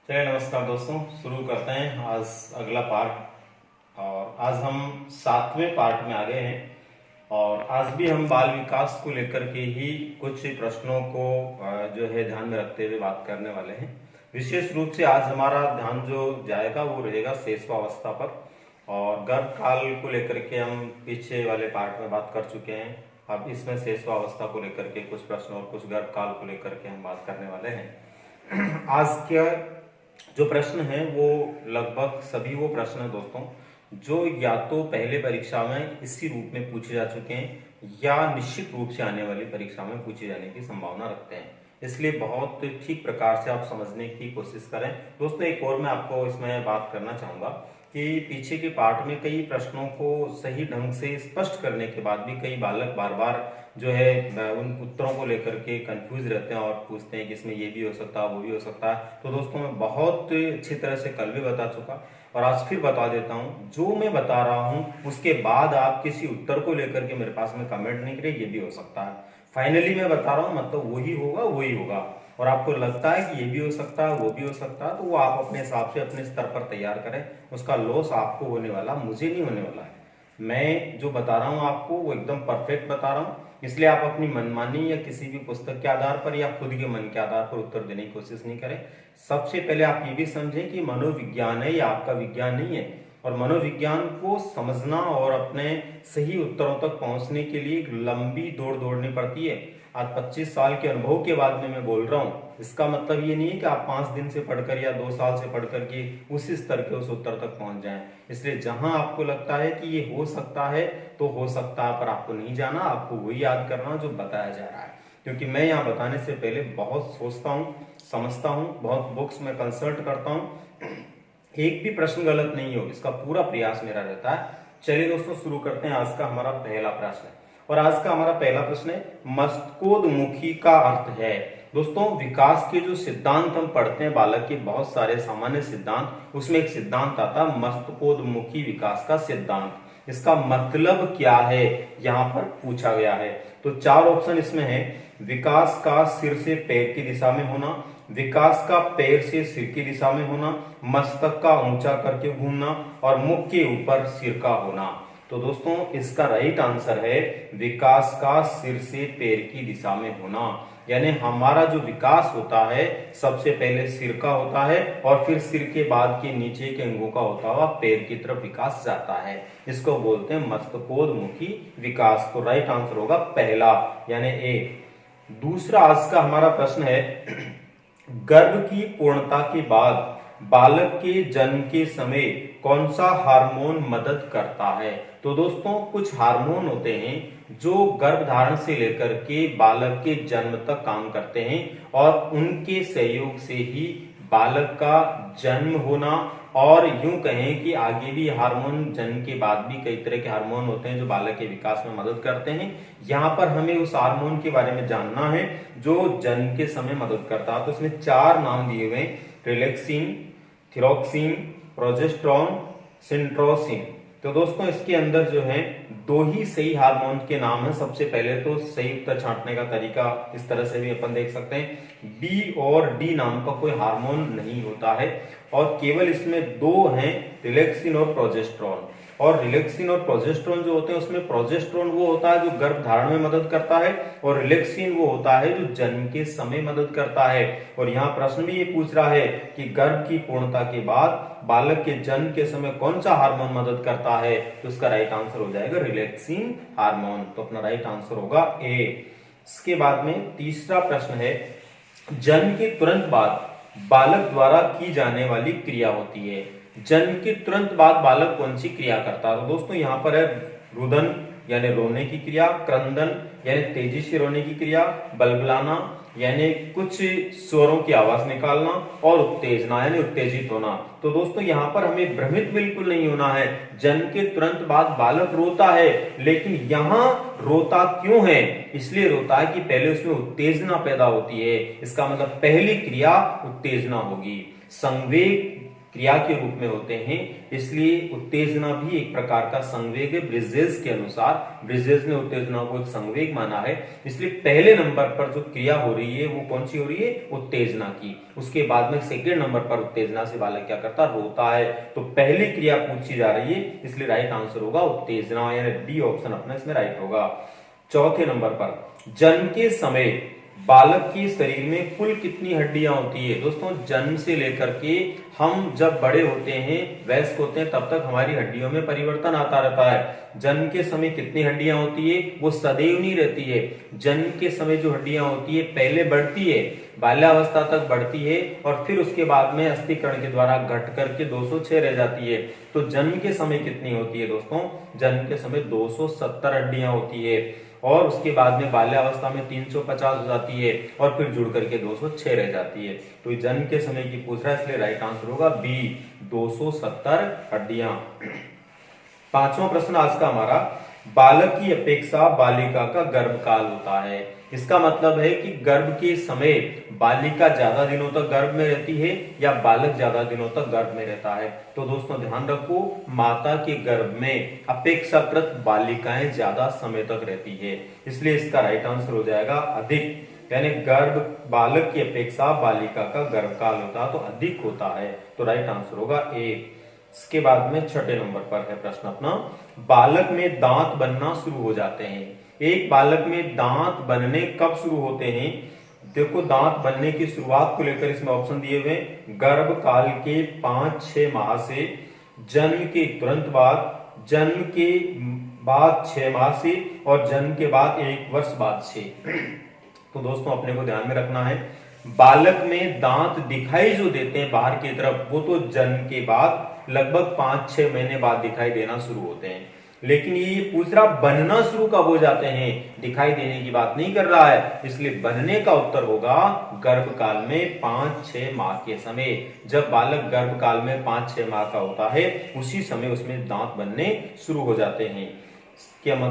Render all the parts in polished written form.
चलिए नमस्कार दोस्तों, शुरू करते हैं आज अगला पार्ट। और आज हम 7वें पार्ट में आ गए हैं और आज भी हम बाल विकास को लेकर के ही कुछ प्रश्नों को जो है ध्यान में रखते हुए बात करने वाले हैं। विशेष रूप से आज हमारा ध्यान जो जाएगा वो रहेगा शैशवावस्था पर। और गर्भकाल को लेकर के हम पीछे वाले पार्ट में बात कर चुके हैं। अब इसमें शैशवावस्था को लेकर के कुछ प्रश्न और कुछ गर्भकाल को लेकर के हम बात करने वाले हैं। आज के जो प्रश्न है वो लगभग सभी वो प्रश्न है दोस्तों जो या तो पहले परीक्षा में इसी रूप में पूछे जा चुके हैं या निश्चित रूप से आने वाली परीक्षा में पूछे जाने की संभावना रखते हैं। इसलिए बहुत ठीक प्रकार से आप समझने की कोशिश करें। दोस्तों एक और मैं आपको इसमें बात करना चाहूंगा कि पीछे के पार्ट में कई प्रश्नों को सही ढंग से स्पष्ट करने के बाद भी कई बालक बार बार जो है उन उत्तरों को लेकर के कंफ्यूज रहते हैं और पूछते हैं कि इसमें ये भी हो सकता है वो भी हो सकता है। तो दोस्तों मैं बहुत अच्छी तरह से कल भी बता चुका और आज फिर बता देता हूँ, जो मैं बता रहा हूँ उसके बाद आप किसी उत्तर को लेकर के मेरे पास में कमेंट नहीं करें, ये भी हो सकता है। फाइनली मैं बता रहा हूँ मतलब वही होगा और आपको लगता है कि ये भी हो सकता है वो भी हो सकता है, तो वो आप अपने हिसाब से अपने स्तर पर तैयार करें। उसका लॉस आपको होने वाला, मुझे नहीं होने वाला है। मैं जो बता रहा हूँ आपको वो एकदम परफेक्ट बता रहा हूँ, इसलिए आप अपनी मनमानी या किसी भी पुस्तक के आधार पर या खुद के मन के आधार पर उत्तर देने की कोशिश नहीं करें। सबसे पहले आप ये भी समझें कि मनोविज्ञान है, ये आपका विज्ञान नहीं है और मनोविज्ञान को समझना और अपने सही उत्तरों तक पहुंचने के लिए एक लंबी दौड़ दौड़नी पड़ती है। आज 25 साल के अनुभव के बाद में मैं बोल रहा हूँ, इसका मतलब ये नहीं है कि आप 5 दिन से पढ़कर या 2 साल से पढ़कर के उसी स्तर के उस उत्तर तक पहुंच जाएं। इसलिए जहां आपको लगता है कि ये हो सकता है तो हो सकता है, पर आपको नहीं जाना, आपको वही याद करना जो बताया जा रहा है। क्योंकि मैं यहाँ बताने से पहले बहुत सोचता हूँ, समझता हूँ, बहुत बुक्स में कंसल्ट करता हूँ, एक भी प्रश्न गलत नहीं हो इसका पूरा प्रयास मेरा रहता है। चलिए दोस्तों शुरू करते हैं। आज का हमारा पहला प्रश्न है और आज का हमारा पहला प्रश्न है, मस्तकोद्मुखी का अर्थ है। दोस्तों विकास के जो सिद्धांत हम पढ़ते हैं बालक के बहुत सारे सामान्य सिद्धांत, उसमें एक सिद्धांत आता है मस्तकोद्मुखी विकास का सिद्धांत। इसका मतलब क्या है यहाँ पर पूछा गया है। तो 4 ऑप्शन इसमें है, विकास का सिर से पैर की दिशा में होना, विकास का पैर से सिर की दिशा में होना, मस्तक का ऊंचा करके घूमना और मुख के ऊपर सिर का होना। तो दोस्तों इसका राइट आंसर है विकास का सिर से पैर की दिशा में होना। यानी हमारा जो विकास होता है सबसे पहले सिर का होता है और फिर सिर के बाद के नीचे के अंगों का होता हुआ पैर की तरफ विकास जाता है। इसको बोलते हैं मस्तकोद्मुखी विकास। तो राइट आंसर होगा पहला यानी ए। दूसरा आज का हमारा प्रश्न है, गर्भ की पूर्णता के बाद बालक के जन्म के समय कौन सा हार्मोन मदद करता है। तो दोस्तों कुछ हार्मोन होते हैं जो गर्भधारण से लेकर के बालक के जन्म तक काम करते हैं और उनके सहयोग से ही बालक का जन्म होना और यूं कहें कि आगे भी हार्मोन, जन्म के बाद भी कई तरह के हार्मोन होते हैं जो बालक के विकास में मदद करते हैं। यहाँ पर हमें उस हार्मोन के बारे में जानना है जो जन्म के समय मदद करता है। तो इसमें 4 नाम दिए हुए, रिलैक्सिन, थिरोक्सिन, प्रोजेस्टेरॉन, सिंट्रोसिन। तो दोस्तों इसके अंदर जो है 2 ही सही हार्मोन के नाम है। सबसे पहले तो सही उत्तर छांटने का तरीका इस तरह से भी अपन देख सकते हैं, बी और डी नाम का कोई हार्मोन नहीं होता है और केवल इसमें 2 हैं, रिलैक्सिन और प्रोजेस्टेरॉन। और रिलैक्सिन और प्रोजेस्टेरॉन जो होते हैं उसमें प्रोजेस्टेरॉन वो होता है जो गर्भ धारण में मदद करता है और रिलैक्सिन वो होता है जो जन्म के समय मदद करता है। और यहाँ प्रश्न भी ये पूछ रहा है कि गर्भ की पूर्णता के बाद बालक के जन्म के समय कौन सा हार्मोन मदद करता है, तो उसका राइट आंसर हो जाएगा रिलैक्सिन हार्मोन। तो अपना राइट आंसर होगा ए। इसके बाद में तीसरा प्रश्न है, जन्म के तुरंत बाद बालक द्वारा की जाने वाली क्रिया होती है। जन्म के तुरंत बाद बालक कौन सी क्रिया करता है। तो दोस्तों यहाँ पर है रुदन यानी रोने की क्रिया, क्रंदन यानी तेजी से रोने की क्रिया, बलबलाना यानी कुछ स्वरों की आवाज निकालना और उत्तेजना यानी उत्तेजित होना। तो दोस्तों यहाँ पर हमें भ्रमित बिल्कुल नहीं होना है। जन्म के तुरंत बाद बालक रोता है, लेकिन यहाँ रोता क्यों है, इसलिए रोता है कि पहले उसमें उत्तेजना पैदा होती है। इसका मतलब पहली क्रिया उत्तेजना होगी। संवेग क्रिया के रूप में होते हैं, इसलिए उत्तेजना भी एक प्रकार का संवेग है। ब्रिजेस के अनुसार, ब्रिजेस ने उत्तेजना को एक संवेग माना है, इसलिए पहले नंबर पर जो क्रिया हो रही है वो कौन सी हो रही है, उत्तेजना की। उसके बाद में सेकेंड नंबर पर उत्तेजना से बालक क्या करता, रोता है। तो पहली क्रिया पूछी जा रही है, इसलिए राइट आंसर होगा उत्तेजना, यानी डी ऑप्शन अपना इसमें राइट होगा। चौथे नंबर पर जन्म के समय बालक के शरीर में कुल कितनी हड्डियां होती है। दोस्तों जन्म से लेकर के हम जब बड़े होते हैं, वयस्क होते हैं, तब तक हमारी हड्डियों में परिवर्तन आता रहता है। जन्म के समय कितनी हड्डियां होती है, वो सदैव नहीं रहती है। जन्म के समय जो हड्डियां होती है पहले बढ़ती है, बाल्यावस्था तक बढ़ती है, और फिर उसके बाद में अस्थिकरण के द्वारा घट करके 206 रह जाती है। तो जन्म के समय कितनी होती है दोस्तों, जन्म के समय 270 हड्डियां होती है, और उसके बाद में बाल्यावस्था में 350 हो जाती है, और फिर जुड़ करके 206 रह जाती है। तो जन्म के समय की पूछ रहा है, इसलिए राइट आंसर होगा बी, 270 हड्डियां। पांचवा प्रश्न आज का हमारा, बालक की अपेक्षा बालिका का गर्भकाल होता है। इसका मतलब है कि गर्भ के समय बालिका ज्यादा दिनों तक गर्भ में रहती है या बालक ज्यादा दिनों तक गर्भ में रहता है। तो दोस्तों ध्यान रखो, माता के गर्भ में अपेक्षाकृत बालिकाएं ज्यादा समय तक रहती है, इसलिए इसका राइट आंसर हो जाएगा अधिक, यानी गर्भ बालक की अपेक्षा बालिका का गर्भकाल होता है तो अधिक होता है। तो राइट आंसर होगा ए। इसके बाद में छठे नंबर पर है प्रश्न अपना, बालक में दांत बनना शुरू हो जाते हैं। एक बालक में दांत बनने कब शुरू होते हैं। देखो दांत बनने की शुरुआत को लेकर इसमें ऑप्शन दिए हुए, गर्भ काल के 5-6 माह से, जन्म के तुरंत बाद, जन्म के बाद 6 माह से, और जन्म के बाद 1 वर्ष बाद से। तो दोस्तों अपने को ध्यान में रखना है, बालक में दांत दिखाई जो देते हैं बाहर की तरफ, वो तो जन्म के बाद लगभग 5-6 महीने बाद दिखाई देना शुरू होते हैं। लेकिन ये पूछ रहा बनना शुरू कब हो जाते हैं, दिखाई देने की बात नहीं कर रहा है, इसलिए बनने का उत्तर होगा गर्भकाल में 5-6 माह के समय। जब बालक गर्भकाल में 5-6 माह का होता है, उसी समय उसमें दांत बनने शुरू हो जाते हैं।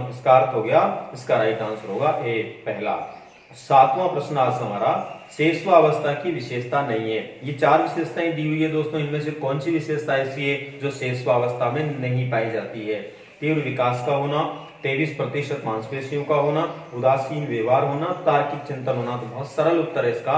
इसका अर्थ हो गया, इसका राइट आंसर होगा ए, पहला। सातवां प्रश्न आज हमारा, शेषवावस्था की विशेषता नहीं है। ये 4 विशेषताएं दी हुई है दोस्तों, इनमें से कौन सी विशेषता ऐसी है जो शेषवावस्था में नहीं पाई जाती है। तीव्र विकास का होना, 23% मांसपेशियों का होना, उदासीन व्यवहार होना, तार्किक चिंतन होना। तो बहुत सरल उत्तर है इसका,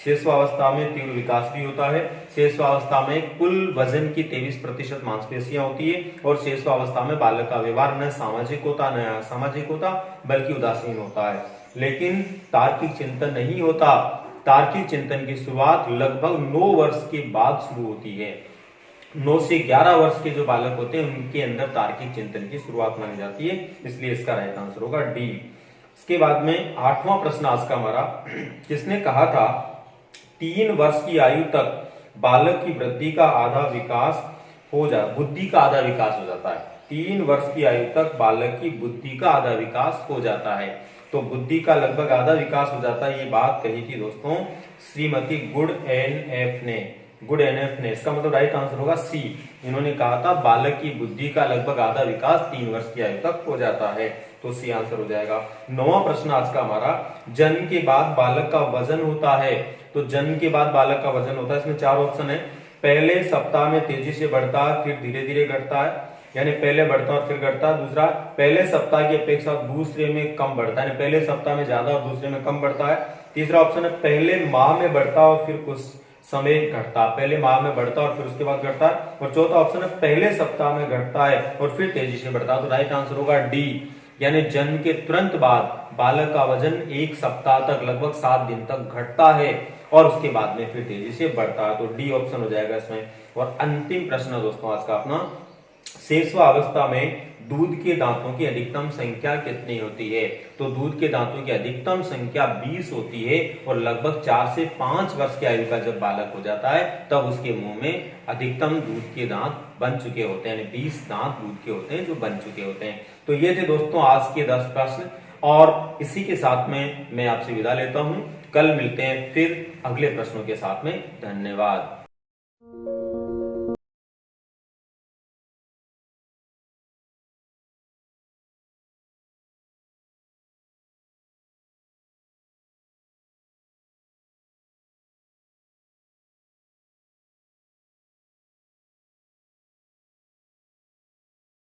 शेषवावस्था में तीव्र विकास भी होता है, शेषवावस्था में कुल वजन की 23% मांसपेशियां होती है, और शेषवावस्था में बालक का व्यवहार न सामाजिक होता न असामाजिक होता, बल्कि उदासीन होता है। लेकिन तार्किक चिंतन नहीं होता। तार्किक चिंतन की शुरुआत लगभग 9 वर्ष के बाद शुरू होती है। 9 से 11 वर्ष के जो बालक होते हैं उनके अंदर तार्किक चिंतन की शुरुआत मानी जाती है, इसलिए इसका राइट आंसर होगा डी। इसके बाद में 8वां प्रश्न आज का हमारा, किसने कहा था 3 वर्ष की आयु तक बालक की वृद्धि का आधा विकास हो जा बुद्धि का आधा विकास हो जाता है। 3 वर्ष की आयु तक बालक की बुद्धि का आधा विकास हो जाता है। तो बुद्धि का लगभग आधा विकास हो जाता है, ये बात कही थी दोस्तों श्रीमती गुड एन एफ ने। इसका मतलब राइट आंसर होगा सी। इन्होंने कहा था बालक की बुद्धि का लगभग आधा विकास 3 वर्ष की आयु तक हो जाता है, तो सी आंसर हो जाएगा। 9वां प्रश्न आज का हमारा, जन्म के बाद बालक का वजन होता है। तो जन्म के बाद बालक का वजन होता है, इसमें 4 ऑप्शन है। पहले सप्ताह में तेजी से बढ़ता है, फिर धीरे धीरे घटता है, यानी पहले बढ़ता और फिर घटता है। दूसरा, पहले सप्ताह की अपेक्षा दूसरे में कम बढ़ता है, यानी पहले सप्ताह में ज्यादा और दूसरे में कम बढ़ता है। तीसरा ऑप्शन है पहले माह में बढ़ता और फिर कुछ समय घटता, पहले माह में बढ़ता और फिर उसके बाद घटता है। और चौथा ऑप्शन है पहले सप्ताह में घटता है और फिर तेजी से बढ़ता है। तो राइट आंसर होगा डी, यानी जन्म के तुरंत बाद बालक का वजन 1 सप्ताह तक लगभग 7 दिन तक घटता है और उसके बाद में फिर तेजी से बढ़ता है। तो डी ऑप्शन हो जाएगा इसमें। और अंतिम प्रश्न दोस्तों आज का अपना, शेषवावस्था में दूध के दांतों की अधिकतम संख्या कितनी होती है। तो दूध के दांतों की अधिकतम संख्या 20 होती है, और लगभग 4 से 5 वर्ष की आयु का जब बालक हो जाता है तब उसके मुंह में अधिकतम दूध के दांत बन चुके होते हैं, यानी 20 दांत दूध के होते हैं जो बन चुके होते हैं। तो ये थे दोस्तों आज के 10 प्रश्न, और इसी के साथ में मैं आपसे विदा लेता हूं। कल मिलते हैं फिर अगले प्रश्नों के साथ में। धन्यवाद।